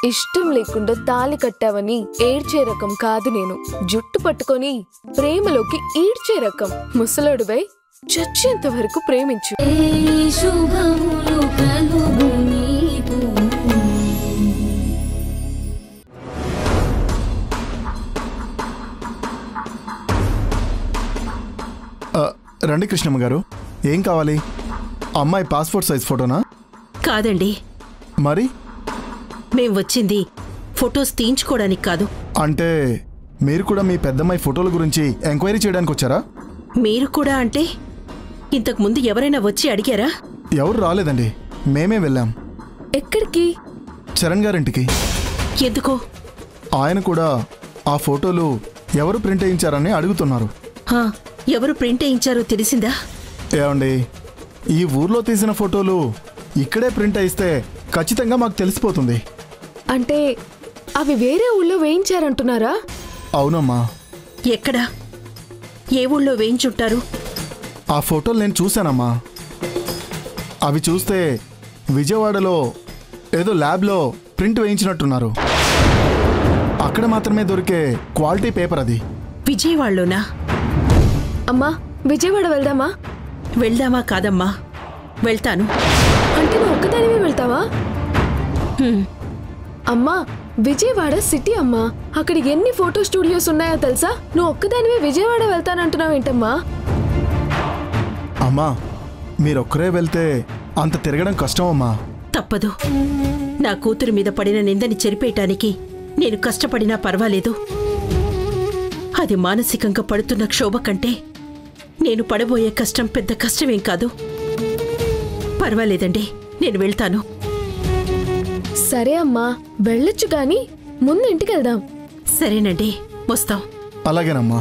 ఇష్టం లేకుండా తాళి కట్టావని ఏడ్చే రకం కాదు నేను. జుట్టు పట్టుకొని ప్రేమలోకి ఈడ్చే రకం. ముసలోడువై చచ్చేంత వరకు ప్రేమించు. రండి కృష్ణమ్మ గారు, ఏం కావాలి? అమ్మాయి పాస్పోర్ట్ సైజ్ ఫోటోనా? కాదండి. మరి మేం వచ్చింది ఫొటోస్ తీయించుకోవడానికి కాదు. అంటే మీరు కూడా మీ పెద్దమ్మాయి ఫోటోల గురించి ఎంక్వైరీ చేయడానికి వచ్చారా? మీరు కూడా అంటే ఇంతకు ముందు ఎవరైనా వచ్చి అడిగారా? ఎవరు రాలేదండి, మేమే వెళ్ళాం. ఎక్కడికి? చరణ్ గారింటికి. ఎందుకో? ఆయన కూడా ఆ ఫోటోలు ఎవరు ప్రింట్ వేయించారని అడుగుతున్నారు. ఎవరు ప్రింట్ వేయించారో తెలిసిందా? ఏమండి, ఈ ఊర్లో తీసిన ఫోటోలు ఇక్కడే ప్రింట్ అయిస్తే ఖచ్చితంగా మాకు తెలిసిపోతుంది. అంటే అవి వేరే ఊళ్ళో వేయించారంటున్నారా? అవునమ్మా. ఎక్కడా? ఏ ఊళ్ళో వేయించుంటారు? ఆ ఫోటోలు నేను చూశానమ్మా. అవి చూస్తే విజయవాడలో ఏదో ల్యాబ్లో ప్రింట్ వేయించినట్టున్నారు. అక్కడ మాత్రమే దొరికే క్వాలిటీ పేపర్ అది. విజయవాడలోనా? అమ్మా, విజయవాడ వెళ్దామా? వెళ్దామా కాదమ్మా, వెళ్తాను. అంటే నువ్వు ఒక్కదానివే వెళ్తావా? అమ్మా, విజయవాడ సిటీ అమ్మా. అక్కడ ఎన్ని ఫోటో స్టూడియోస్ ఉన్నాయో తెలుసా? నువ్వు ఒక్కదానివే విజయవాడ వెళ్తానంటున్నావు ఏంటమ్మా? అమ్మా, మీరొక్కరే వెళ్తే అంత తిరగడం కష్టం అమ్మా. తప్పదు. నా కూతురు మీద పడిన నిందని చెరిపేయటానికి నేను కష్టపడినా పర్వాలేదు. అది మానసికంగా పడుతున్న క్షోభ కంటే నేను పడబోయే కష్టం పెద్ద కష్టమేం కాదు. పర్వాలేదండి, నేను వెళ్తాను. సరే అమ్మా, వెళ్ళొచ్చు గాని ముందు ఇంటికి వెళ్దాం. సరేనండి, వస్తాం. అలాగేనమ్మా.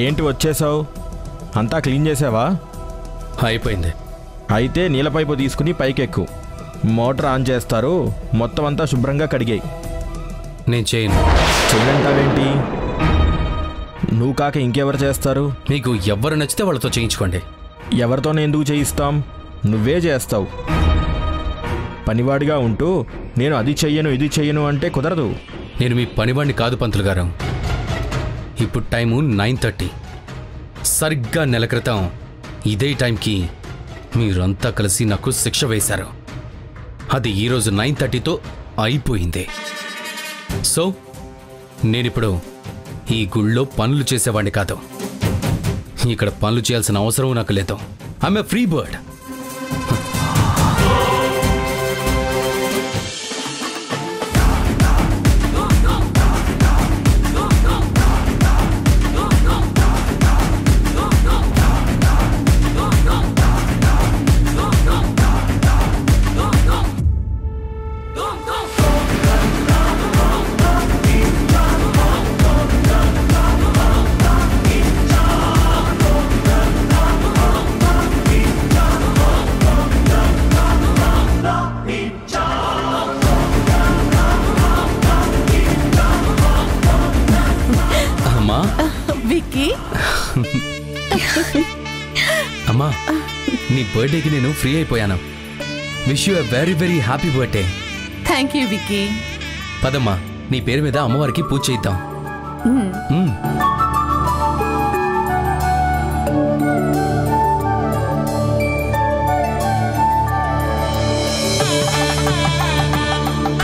ఏంటి వచ్చేసావు? అంతా క్లీన్ చేసావా? అయిపోయింది. అయితే నీళ్ళ పైపు తీసుకుని పైకెక్కు. మోటార్ ఆన్ చేస్తారు, మొత్తం అంతా శుభ్రంగా కడిగాయి. నేను చేయను. చేయనంటావేంటి? నువ్వు కాక ఇంకెవరు చేస్తారు? మీకు ఎవరు నచ్చితే వాళ్ళతో చేయించుకోండి. ఎవరితోనే ఎందుకు చేయిస్తాం? నువ్వే చేస్తావు. పనివాడిగా ఉంటూ నేను అది చెయ్యను ఇది చెయ్యను అంటే కుదరదు. నేను మీ పనివాడిని కాదు పంతులు గారు. ఇప్పుడు టైము 9:30. సరిగ్గా నెల క్రితం ఇదే టైంకి మీరంతా కలిసి నాకు శిక్ష వేశారు. అది ఈరోజు 9:30తో అయిపోయింది. సో నేనిప్పుడు ఈ గుళ్ళో పనులు చేసేవాడిని కాదు. ఇక్కడ పనులు చేయాల్సిన అవసరం నాకు లేదు. I'm a free bird. అమ్మా, నీ బర్త్డేకి నేను ఫ్రీ అయిపోయాను. Wish you a very very happy birthday. Thank you Vicky. పదమ్మా, నీ పేరు మీద అమ్మవారికి పూజ చేద్దాం.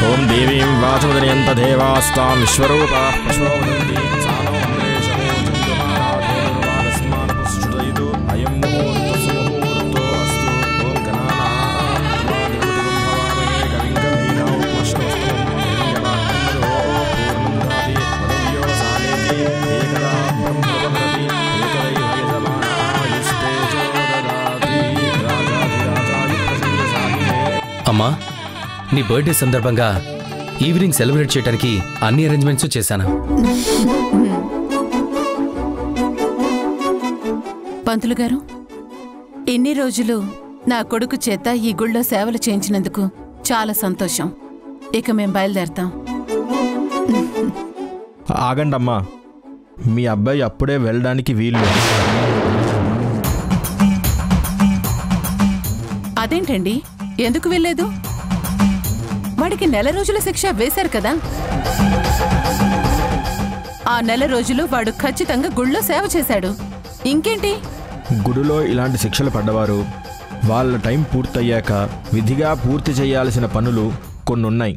ఓం దేవీం వాచముదనియంత దేవాస్తాం విశ్వరూపాః పశవోదంతి సానో అమరేశమో చంద్రమారాధేనుర్వాగస్మాన్ పుష్టుదయితు అయం ముహూర్తస్సు ముహూర్తో అస్తు. ఓం గణానాం త్వా దేవతిగం భవామహే కవిం కవీనాం ఉపమశ్రవస్తమం హిరణ్యవాహనమదో పూర్ణందాతి పదవ్యో సానేతి ఏకదా బ్రహ్మవహరతి ఏకదైర్యజమానాయుస్తేజో దదాతి రాజాధిరాజాది ప్రసన్నసాహినే. అమ్మా, నీ బర్త్డే సందర్భంగా ఈవినింగ్ సెలబ్రేట్ చేయడానికి అన్ని అరేంజ్మెంట్స్ చేశాను. పంతులు గారు, ఎన్ని రోజులు నా కొడుకు చేత ఈ గుళ్ళో సేవలు చేయించినందుకు చాలా సంతోషం. ఇక మేం బయలుదేరతాం. ఆగండమ్మా, మీ అబ్బాయి అప్పుడే వెళ్ళడానికి వీలు లేదు. అదేంటండి, ఎందుకు వెళ్ళలేదు? వాడికి 1 నెల రోజుల శిక్ష వేశారు కదా. ఆ 1 నెల రోజులు వాడు ఖచ్చితంగా గుళ్ళో సేవ చేశాడు. ఇంకేంటి? గుడిలో ఇలాంటి శిక్షలు పడ్డవారు వాళ్ళ టైం పూర్తయ్యాక విధిగా పూర్తి చేయాల్సిన పనులు కొన్నున్నాయి.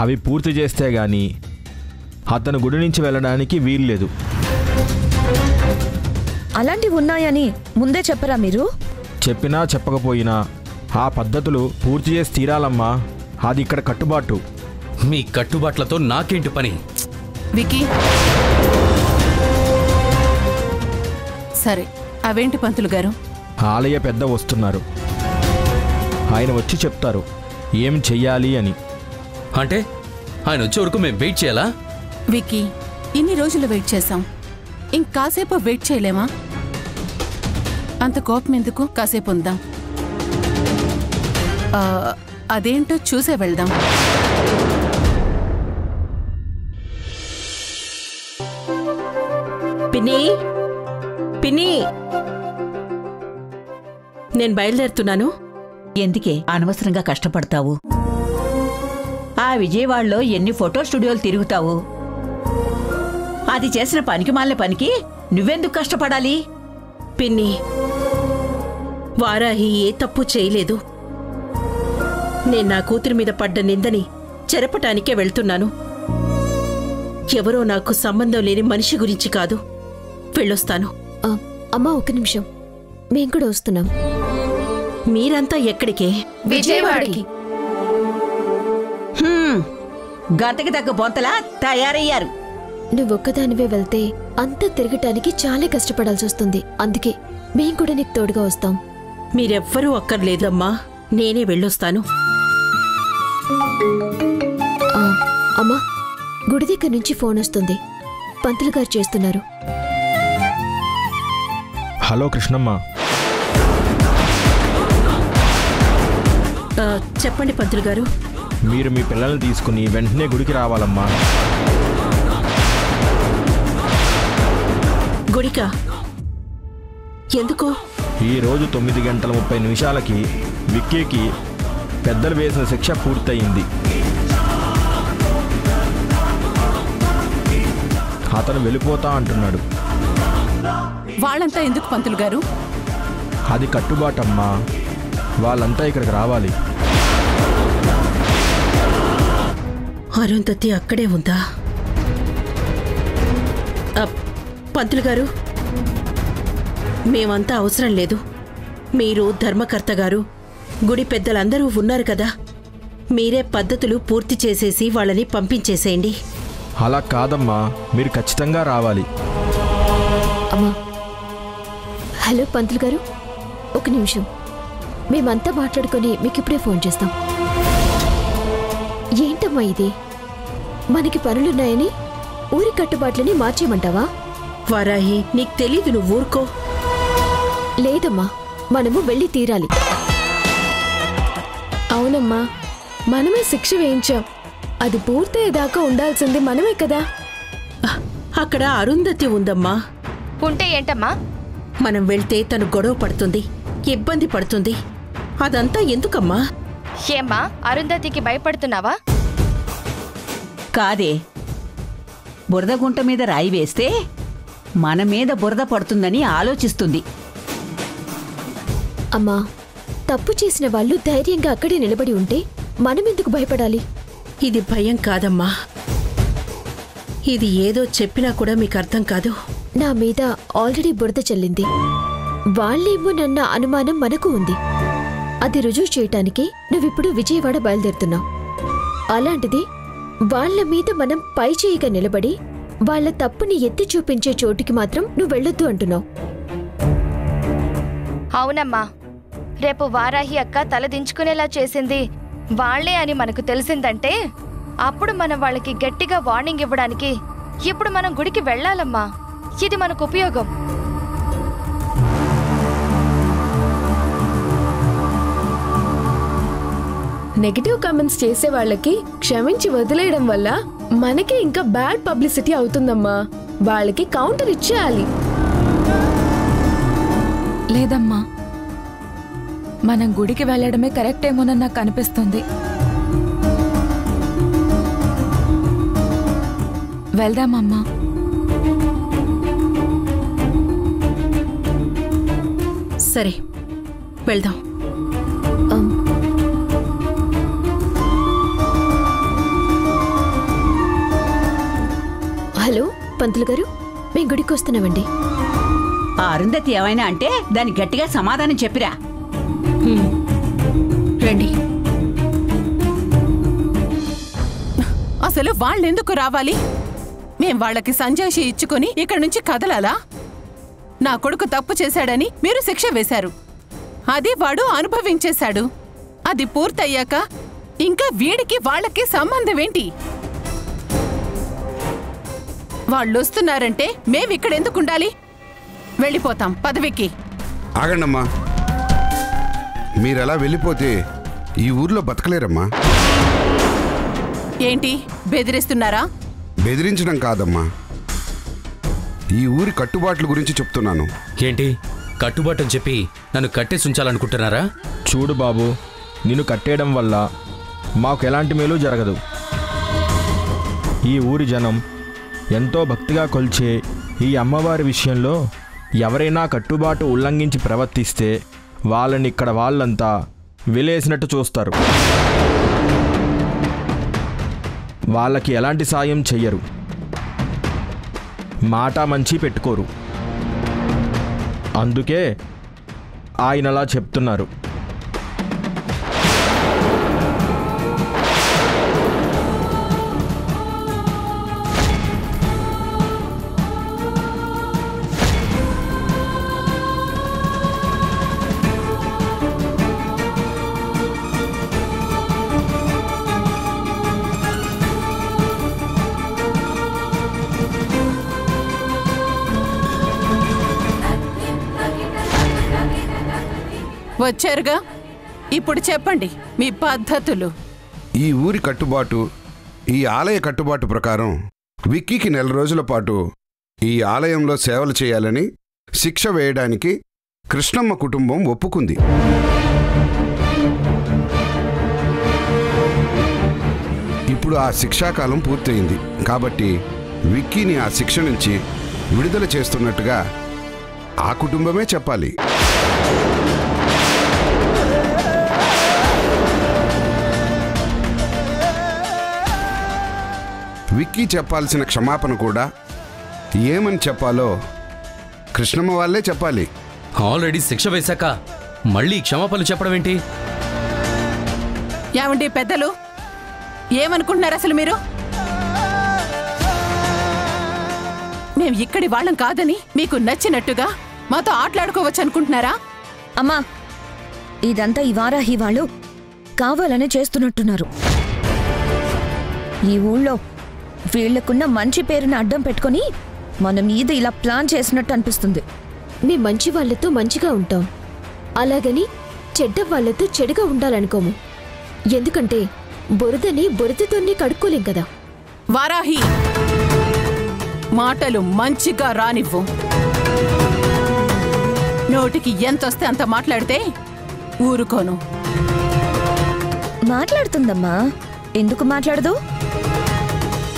అవి పూర్తి చేస్తే గాని అతను గుడి నుంచి వెళ్ళడానికి వీల్లేదు. అలాంటివి ఉన్నాయని ముందే చెప్పరా మీరు? చెప్పినా చెప్పకపోయినా ఆ పద్ధతులు పూర్తి చేసి తీరాలమ్మా. అది ఇక్కడ కట్టుబాటు. మీ కట్టుబాట్లతో నాకేంటి పని? వికీ, సరే అవేంటి పంతులు గారు? ఆలయ పెద్ద వస్తున్నారు. ఆయన వచ్చి చెప్తారు ఏం చెయ్యాలి అని. అంటే ఆయన వచ్చే వరకు మేము వెయిట్ చేయాలా? వికీ, ఇన్ని రోజులు వెయిట్ చేశాం, ఇంకాసేపు వెయిట్ చేయలేమా? అంత కోపం ఎందుకు? కాసేపు ఉందాం. అదేంటో చూసే వెళ్దాం. పిన్ని, పిన్ని, నేను బయలుదేరుతున్నాను. ఎందుకే అనవసరంగా కష్టపడతావు? ఆ విజయవాడలో ఎన్ని ఫోటో స్టూడియోలు తిరుగుతావు? అది చేసిన పనికి మాలిన పనికి నువ్వెందుకు కష్టపడాలి? పిన్ని, వారాహి ఏ తప్పు చేయలేదు. నేను నా కూతురి మీద పడ్డ నిందని చెరపటానికే వెళ్తున్నాను. ఎవరో నాకు సంబంధం లేని మనిషి గురించి కాదు. వెళ్ళొస్తాను. అమ్మా, 1 నిమిషం, మేం కూడా వస్తున్నాం. మీరంతా ఎక్కడికే? విజయవాడకి. గంటకి తగ్గ బొంతలా తయారయ్యారు. నువ్వొక్కదానివే వెళ్తే అంతా తిరగటానికి చాలా కష్టపడాల్సి వస్తుంది. అందుకే మేం కూడా నీకు తోడుగా వస్తాం. మీరెవ్వరూ అక్కర్లేదమ్మా, నేనే వెళ్ళొస్తాను. అమ్మా, గుడి దగ్గర నుంచి ఫోన్ వస్తుంది. పంతులు గారు చేస్తున్నారు. హలో కృష్ణమ్మ. చెప్పండి పంతులు గారు. మీరు మీ పిల్లల్ని తీసుకుని వెంటనే గుడికి రావాలమ్మా. గుడికా? ఎందుకు? ఈరోజు 9:30 విక్కీకి పెద్దలు వేసిన శిక్ష పూర్తయింది. అతను వెళ్ళిపోతా అంటున్నాడు. వాళ్ళంతా ఎందుకు పంతులు గారు? అది కట్టుబాటమ్మా. వాళ్ళంతా ఇక్కడికి రావాలి. అరుంధతి అక్కడే ఉందా? పంతులు గారు, మేమంతా అవసరం లేదు. మీరు ధర్మకర్త గారు, గుడి పెద్దలందరూ ఉన్నారు కదా, మీరే పద్ధతులు పూర్తి చేసేసి వాళ్ళని పంపించేసేయండి. అలా కాదమ్మా, మీరు ఖచ్చితంగా రావాలి. అమ్మా, హలో పంతులు గారు, 1 నిమిషం. మేమంతా మాట్లాడుకొని మీకు ఇప్పుడే ఫోన్ చేస్తాం. ఏంటమ్మా ఇది? మనకి పనులున్నాయని ఊరి కట్టుబాట్లని మార్చేయమంటావా? వారాహి, నీకు తెలీదు, నువ్వు ఊరుకో. లేదమ్మా, మనము వెళ్ళి తీరాలి. అవునమ్మా, మనమే శిక్ష వేయించాం. అది పూర్తయ్యేదాకా ఉండాల్సింది మనమే కదా. అక్కడ అరుంధతి ఉందమ్మా. ఉంటే ఏంటమ్మా? మనం వెళ్తే తను గొడవ పడుతుంది, ఇబ్బంది పడుతుంది. అదంతా ఎందుకమ్మా? ఏమ్మా, అరుంధతికి భయపడుతున్నావా? కాదే, బురద గుంట మీద రాయి వేస్తే మన మీద బురద పడుతుందని ఆలోచిస్తుంది. అమ్మా, తప్పు చేసిన వాళ్ళు ధైర్యంగా అక్కడే నిలబడి ఉంటే మనమెందుకు భయపడాలి? ఇది భయం కాదమ్మా. ఇది ఏదో చెప్పినా కూడా మీకు అర్థం కాదు. నా మీద ఆల్రెడీ బురద చల్లింది. వాళ్ళేమో నన్న అనుమానం మనకు ఉంది. అది రుజువు చేయటానికి నువ్విప్పుడు విజయవాడ బయలుదేరుతున్నావు. అలాంటిది వాళ్ల మీద మనం పై చేయిగా నిలబడి వాళ్ల తప్పుని ఎత్తి చూపించే చోటుకి మాత్రం నువ్వు వెళ్ళొద్దు అంటున్నావు. అవునమ్మా, రేపు వారాహి అక్క తలదించుకునేలా చేసింది వాళ్లే అని మనకు తెలిసిందంటే అప్పుడు మనం వాళ్ళకి గట్టిగా వార్నింగ్ ఇవ్వడానికి ఇప్పుడు మనం గుడికి వెళ్ళాలమ్మా. ఇది మనకు ఉపయోగం. నెగటివ్ కామెంట్స్ చేసే వాళ్ళకి క్షమించి వదిలేయడం వల్ల మనకే ఇంకా బ్యాడ్ పబ్లిసిటీ అవుతుందమ్మా. వాళ్ళకి కౌంటర్ ఇచ్చేయాలి. లేదమ్మా, మనం గుడికి వెళ్ళడమే కరెక్ట్ ఏమోనని నాకు అనిపిస్తుంది. వెళ్దామమ్మా. సరే, వెళ్దాం. హలో పంతులు గారు, మేము గుడికి వస్తున్నామండి. ఆ అరుంధతి ఏమైనా అంటే దానికి గట్టిగా సమాధానం చెప్పిరా. రండి. అసలు వాళ్ళెందుకు రావాలి? మేం వాళ్ళకి సంజాయిషి ఇచ్చుకొని ఇక్కడి నుంచి కదలాలా? నా కొడుకు తప్పు చేశాడని మీరు శిక్ష వేశారు. అది వాడు అనుభవించేశాడు. అది పూర్తయ్యాక ఇంకా వీడికి వాళ్ళకి సంబంధం ఏంటి? వాళ్ళొస్తున్నారంటే మేమిక్కడెందుకుండాలి? వెళ్ళిపోతాం పదవికి. ఆగండమ్మా, మీరలా వెళ్ళిపోతే ఈ ఊర్లో బతకలేరమ్మా. ఏంటి బెదిరిస్తున్నారా? బెదిరించడం కాదమ్మా, ఈ ఊరి కట్టుబాట్ల గురించి చెప్తున్నాను. ఏంటి కట్టుబాటు అని చెప్పి నన్ను కట్టేసి ఉంచాలనుకుంటున్నారా? చూడు బాబు, నిన్ను కట్టేయడం వల్ల మాకు ఎలాంటి మేలు జరగదు. ఈ ఊరి జనం ఎంతో భక్తిగా కొలిచే ఈ అమ్మవారి విషయంలో ఎవరైనా కట్టుబాటు ఉల్లంఘించి ప్రవర్తిస్తే వాళ్ళని ఇక్కడ వాళ్ళంతా వెలేసినట్టు చూస్తారు. వాళ్ళకి ఎలాంటి సాయం చెయ్యరు, మాట మంచి పెట్టుకోరు. అందుకే ఆయనలా చెప్తున్నారు. వచ్చారుగా, ఇప్పుడు చెప్పండి మీ పద్ధతులు. ఈ ఊరి కట్టుబాటు, ఈ ఆలయ కట్టుబాటు ప్రకారం విక్కీకి 4 రోజుల పాటు ఈ ఆలయంలో సేవలు చేయాలని శిక్ష వేయడానికి కృష్ణమ్మ కుటుంబం ఒప్పుకుంది. ఇప్పుడు ఆ శిక్షాకాలం పూర్తయింది కాబట్టి విక్కీని ఆ శిక్ష నుంచి విడుదల చేస్తున్నట్టుగా ఆ కుటుంబమే చెప్పాలి. విక్కీ చెప్పాల్సిన క్షమాపణ కూడా ఏమని చెప్పాలో కృష్ణమ్మ వాళ్ళే చెప్పాలి. ఆల్రెడీ శిక్ష వేశాక మళ్ళీ క్షమాపణలు చెప్పడం ఏంటి? ఏమండి పెద్దలు, ఏమనుకుంటున్నారు అసలు మీరు? మేం ఇక్కడి వాళ్ళం కాదని మీకు నచ్చినట్టుగా మాతో ఆటలాడుకోవచ్చు అనుకుంటున్నారా? అమ్మా, ఇదంతా ఈ వారాహి వాళ్ళు కావాలనే చేస్తున్నట్టున్నారు. ఈ ఊళ్ళో వీళ్లకున్న మంచి పేరుని అడ్డం పెట్టుకుని మన మీద ఇలా ప్లాన్ చేసినట్టు అనిపిస్తుంది. మీ మంచి వాళ్లతో మంచిగా ఉంటాం, అలాగని చెడ్డ వాళ్లతో చెడుగా ఉండాలనుకోము. ఎందుకంటే బురదని బురదతోనే కడుక్కోలేం కదా. వారాహి, మాటలు మంచిగా రానివ్వు. నోటికి ఎంతొస్తే అంత మాట్లాడితే ఊరుకోను. మాట్లాడుతుందమ్మా, ఎందుకు మాట్లాడదు?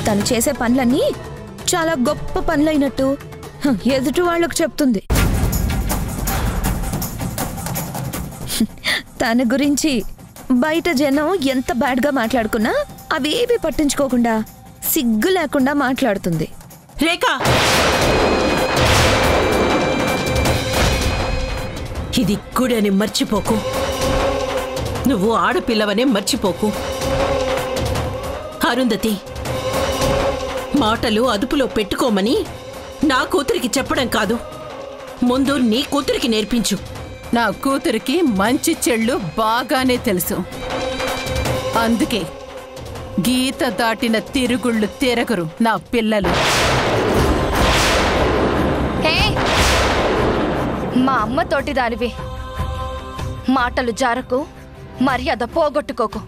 తను చేసే పనులన్నీ చాలా గొప్ప పనులైనట్టు ఎదుటి వాళ్ళకు చెప్తుంది. తన గురించి బయట జనం ఎంత బ్యాడ్గా మాట్లాడుకున్నా అవేవి పట్టించుకోకుండా సిగ్గు లేకుండా మాట్లాడుతుంది. రేఖ, ఇది గుడి అని మర్చిపోకు. నువ్వు ఆడపిల్లవనే మర్చిపోకు. అరుంధతి, మాటలు అదుపులో పెట్టుకోమని నా కూతురికి చెప్పడం కాదు, ముందు నీ కూతురికి నేర్పించు. నా కూతురికి మంచి చెళ్ళు బాగానే తెలుసు. అందుకే గీత దాటిన తిరుగుళ్ళు తిరగరు నా పిల్లలు. మా అమ్మ తోటి దానివి, మాటలు జారకు, మర్యాద పోగొట్టుకోకు.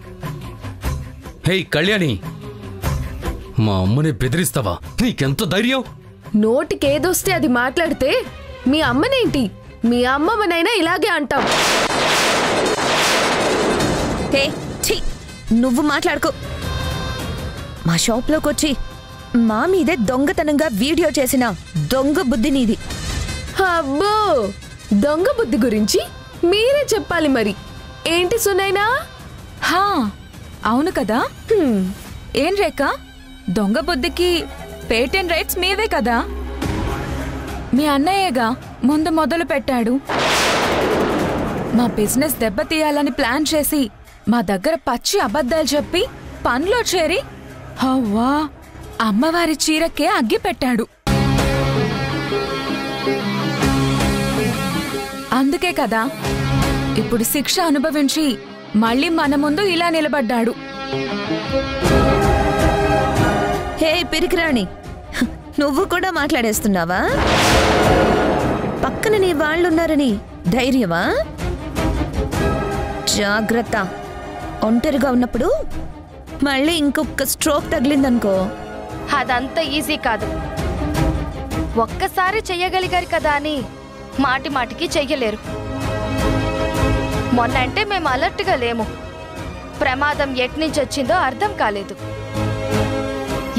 హే కళ్యాణి, మా అమ్మని బెదిరిస్తావా? నీకెంత ధైర్యం? నోటికేదొస్తే అది మాట్లాడితే మీ అమ్మనేంటి, మీ అమ్మమ్మనైనా ఇలాగే అంటాం. హే ఛీ, నువ్వు మాట్లాడుకో. మా షాప్లోకి వచ్చి మా మీదే దొంగతనంగా వీడియో చేసిన దొంగ బుద్ధి నీది. అబ్బో, దొంగ బుద్ధి గురించి మీరే చెప్పాలి మరి. ఏంటి సునైనా? హా అవును కదా. ఏం రేఖ, దొంగ బుద్ధికి పేటెంట్ రైట్స్ మీవే కదా? మీ అన్నయ్యగా ముందు మొదలు పెట్టాడు. మా బిజినెస్ దెబ్బతీయాలని ప్లాన్ చేసి మా దగ్గర పచ్చి అబద్ధాలు చెప్పి పనిలో చేరి హవ్వా అమ్మవారి చీరకే అగ్గి పెట్టాడు. అందుకే కదా ఇప్పుడు శిక్ష అనుభవించి మళ్ళీ మన ముందు ఇలా నిలబడ్డాడు. హే పిరికిరాణి, నువ్వు కూడా మాట్లాడేస్తున్నావా? పక్కన నీ వాళ్ళున్నారని ధైర్యమా? జాగ్రత్త, ఒంటరిగా ఉన్నప్పుడు మళ్ళీ ఇంకొక స్ట్రోక్ తగిలిందనుకో. అదంతా ఈజీ కాదు. ఒక్కసారి చెయ్యగలిగారు కదా అని మాటి మాటికి చెయ్యలేరు. మొన్నంటే మేము అలర్ట్గా లేము. ప్రమాదం ఎట్నుంచి వచ్చిందో అర్థం కాలేదు.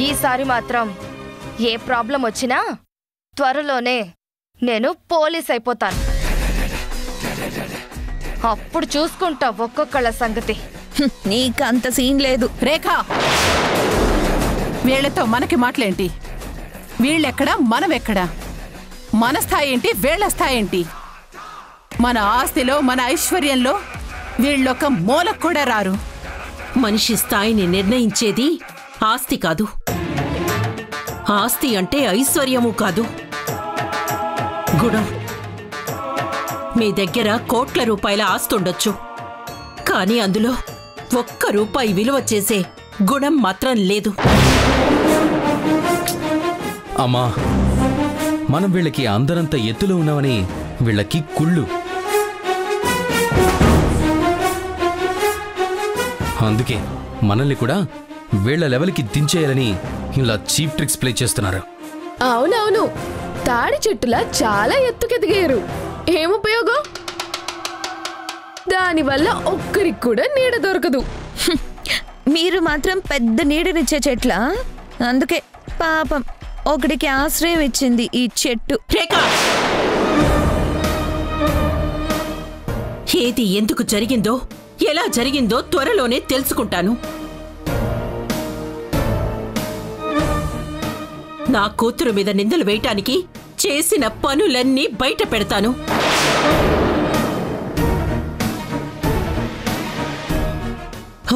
ఈసారి మాత్రం ఏ ప్రాబ్లం వచ్చినా త్వరలోనే నేను పోలీస్ అయిపోతాను. అప్పుడు చూసుకుంటా ఒక్కొక్కళ్ళ సంగతి. నీకంత సీన్ లేదు. రేఖ, వీళ్లతో మనకి మాటలేంటి? వీళ్ళెక్కడా మనమెక్కడా? మన స్థాయి ఏంటి, వీళ్ల స్థాయి ఏంటి? మన ఆస్తిలో మన ఐశ్వర్యంలో వీళ్ళొక మూలకు కూడా రారు. మనిషి స్థాయిని నిర్ణయించేది ఆస్తి కాదు. ఆస్తి అంటే ఐశ్వర్యము కాదు, గుణం. మీ దగ్గర కోట్ల రూపాయల ఆస్తి ఉండొచ్చు, కానీ అందులో ఒక్క రూపాయి విలువ చేసే గుణం మాత్రం లేదు. అమ్మా, మనం వీళ్ళకి అందరంత ఎత్తులో ఉన్నామని వీళ్ళకి కుళ్ళు. అందుకే మనల్ని కూడా వీళ్ళ లెవెల్కి దించేయాలని ఇలా చీప్ ట్రిక్స్ ప్లే చేస్తున్నారు. అవునవును, తాడి చెట్టులా చాలా ఎత్తుకెదిగారు. ఏం ఉపయోగం? దానివల్ల ఒక్కరికి కూడా నీడ దొరకదు. మీరు మాత్రం పెద్ద నీడనిచ్చే చెట్ల. అందుకే పాపం ఒకడికి ఆశ్రయం ఇచ్చింది ఈ చెట్టు. ఏది ఎందుకు జరిగిందో, ఎలా జరిగిందో త్వరలోనే తెలుసుకుంటాను. నా కూతురు మీద నిందలు వేయటానికి చేసిన పనులన్నీ బయట పెడతాను.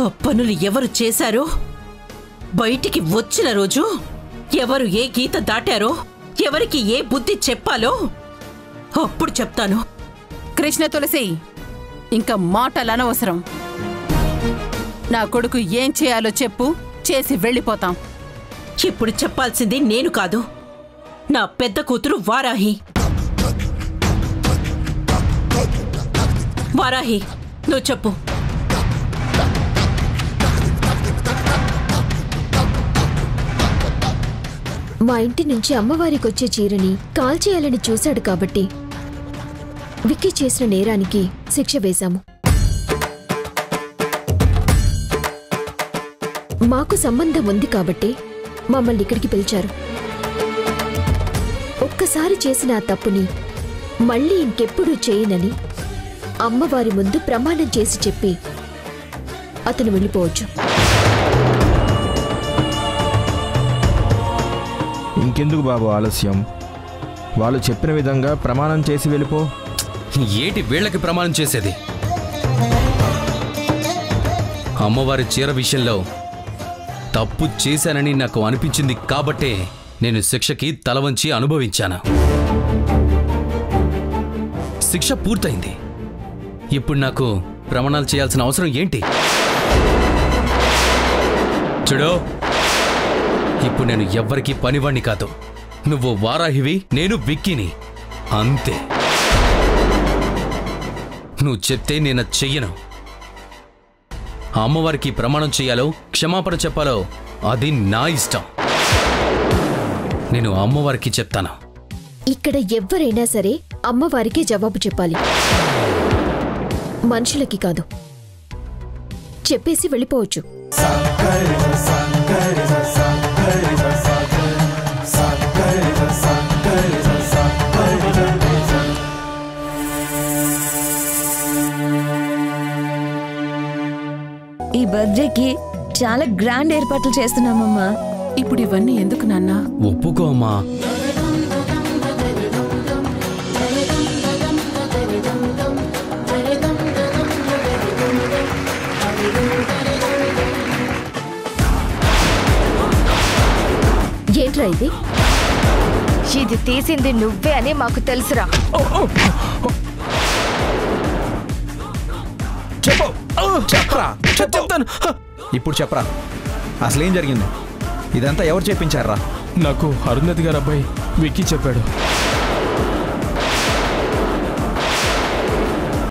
ఆ పనులు ఎవరు చేశారో, బయటికి వచ్చిన రోజు ఎవరు ఏ గీత దాటారో, ఎవరికి ఏ బుద్ధి చెప్పాలో అప్పుడు చెప్తాను. కృష్ణ తులసి, ఇంకా మాటలు అనవసరం. నా కొడుకు ఏం చేయాలో చెప్పు, చేసి వెళ్ళిపోతాం. ఇప్పుడు చెప్పాల్సింది నేను కాదు, నా పెద్ద కూతురు వారాహి. వారాహి, నువ్వు చెప్పు. మా ఇంటి నుంచి అమ్మవారికి వచ్చే చీరని కాల్చేయాలని చూశాడు కాబట్టి విక్కీ చేసిన నేరానికి శిక్ష వేశాము. మాకు సంబంధం ఉంది కాబట్టి మమ్మల్ని ఇక్కడికి పిలిచారు. ఒక్కసారి చేసిన ఆ తప్పుని మళ్ళీ ఇంకెప్పుడూ చేయనని అమ్మవారి ముందు ప్రమాణం చేసి చెప్పి అతను వెళ్ళిపోవచ్చు. ఇంకెందుకు బాబు ఆలస్యం? వాళ్ళు చెప్పిన విధంగా ప్రమాణం చేసి వెళ్ళిపో. ఏటి వీళ్ళకి ప్రమాణం చేసేది? అమ్మవారి చీర విషయంలో తప్పు చేశానని నాకు అనిపించింది కాబట్టే నేను శిక్షకి తలవంచి అనుభవించాను. శిక్ష పూర్తయింది. ఇప్పుడు నాకు ప్రమాణాలు చేయాల్సిన అవసరం ఏంటి? చూడు, ఇప్పుడు నేను ఎవ్వరికీ పనివాణ్ణి కాదు. నువ్వు వారాహివి, నేను విక్కీని, అంతే. నువ్వు చెప్తే నేను చెయ్యను. ఆ అమ్మవారికి ప్రమాణం చేయాలో క్షమాపణ చెప్పాలో అది నా ఇష్టం. నేను అమ్మవారికి చెప్తాను. ఇక్కడ ఎవ్వరైనా సరే అమ్మవారికే జవాబు చెప్పాలి, మనుషులకి కాదు. చెప్పేసి వెళ్ళిపోవచ్చు. ఈ బర్త్డేకి చాలా గ్రాండ్ ఏర్పాట్లు చేస్తున్నామమ్మా. ఇప్పుడు ఇవన్నీ ఎందుకు నాన్నా? ఒప్పుకో అమ్మా. ఏంట్రా ఇది? ఇది తీసింది నువ్వే అని మాకు తెలుసురా. చెప్తాను. ఇప్పుడు చెప్పరా, అసలేం జరిగింది? ఇదంతా ఎవరు చెప్పించారా? నాకు అరుంధతి గారు అబ్బాయి విక్కీ చెప్పాడు.